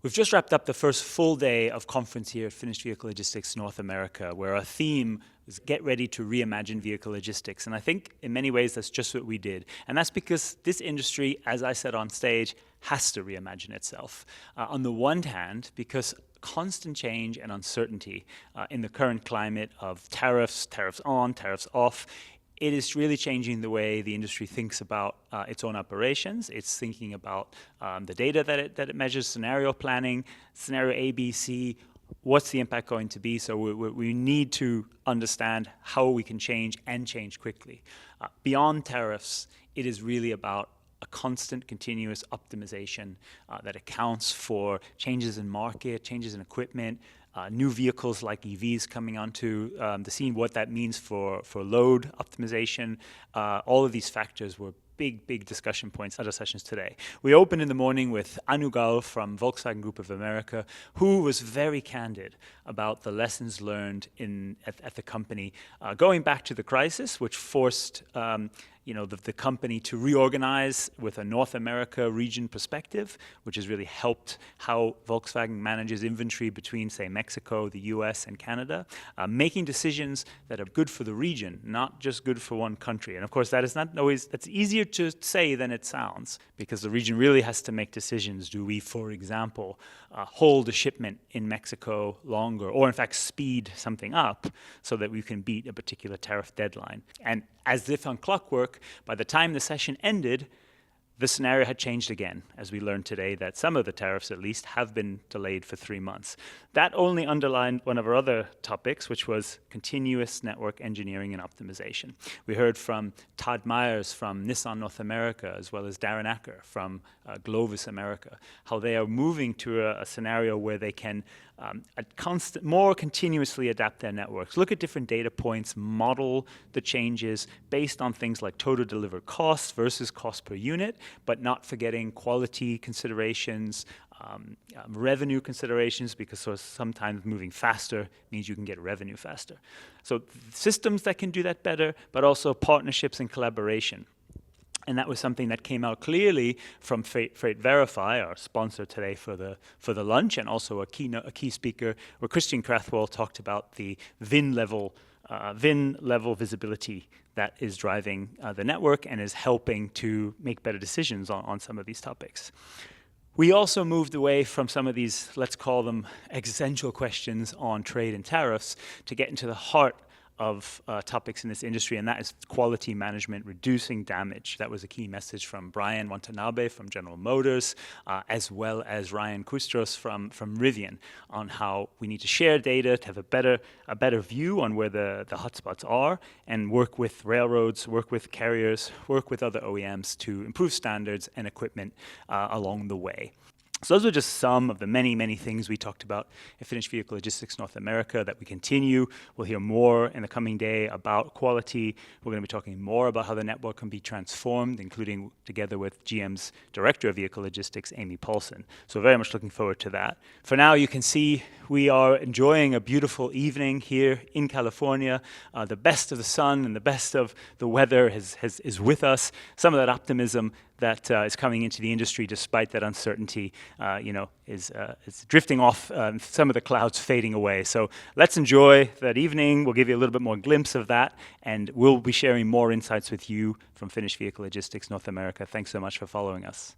We've just wrapped up the first full day of conference here at Finished Vehicle Logistics North America, where our theme is get ready to reimagine vehicle logistics. And I think in many ways that's just what we did. And that's because this industry, as I said on stage, has to reimagine itself. On the one hand, because constant change and uncertainty in the current climate of tariffs, tariffs on, tariffs off, it is really changing the way the industry thinks about its own operations. It's thinking about the data that it measures, scenario planning, scenario A, B, C, what's the impact going to be? So we need to understand how we can change and change quickly. Beyond tariffs, it is really about a constant, continuous optimization that accounts for changes in market, changes in equipment, new vehicles like EVs coming onto the scene, what that means for load optimization. All of these factors were big discussion points at our sessions today. We opened in the morning with Anugal from Volkswagen Group of America, who was very candid about the lessons learned at the company, going back to the crisis, which forced the company to reorganize with a North America region perspective, which has really helped how Volkswagen manages inventory between, say, Mexico, the US, and Canada, making decisions that are good for the region, not just good for one country. And of course, that is not always, that's easier to say than it sounds, because the region really has to make decisions. Do we, for example, hold a shipment in Mexico longer, or in fact speed something up so that we can beat a particular tariff deadline? And as if on clockwork, by the time the session ended, the scenario had changed again, as we learned today that some of the tariffs, at least, have been delayed for 3 months. That only underlined one of our other topics, which was continuous network engineering and optimization. We heard from Todd Myers from Nissan North America, as well as Darren Acker from Glovis America, how they are moving to a scenario where they can more continuously adapt their networks, look at different data points, model the changes based on things like total delivered costs versus cost per unit, but not forgetting quality considerations, revenue considerations, because sometimes moving faster means you can get revenue faster. So systems that can do that better, but also partnerships and collaboration. And that was something that came out clearly from FreightVerify, our sponsor today for the lunch, and also a key speaker, where Christian Krathwohl talked about the VIN-level visibility that is driving the network and is helping to make better decisions on some of these topics. We also moved away from some of these, let's call them existential questions on trade and tariffs, to get into the heart of topics in this industry, and that is quality management, reducing damage. That was a key message from Brian Watanabe from General Motors, as well as Ryan Kustros from Rivian, on how we need to share data to have a better view on where the hotspots are, and work with railroads, work with carriers, work with other OEMs to improve standards and equipment along the way. So those are just some of the many things we talked about at Finished Vehicle Logistics North America that we continue. We'll hear more in the coming day about quality. We're going to be talking more about how the network can be transformed, including together with GM's Director of Vehicle Logistics, Amy Paulson. So very much looking forward to that. For now, you can see we are enjoying a beautiful evening here in California. The best of the sun and the best of the weather is with us. Some of that optimism that is coming into the industry, despite that uncertainty, is drifting off, some of the clouds fading away. So let's enjoy that evening. We'll give you a little bit more glimpse of that, and we'll be sharing more insights with you from Finished Vehicle Logistics North America. Thanks so much for following us.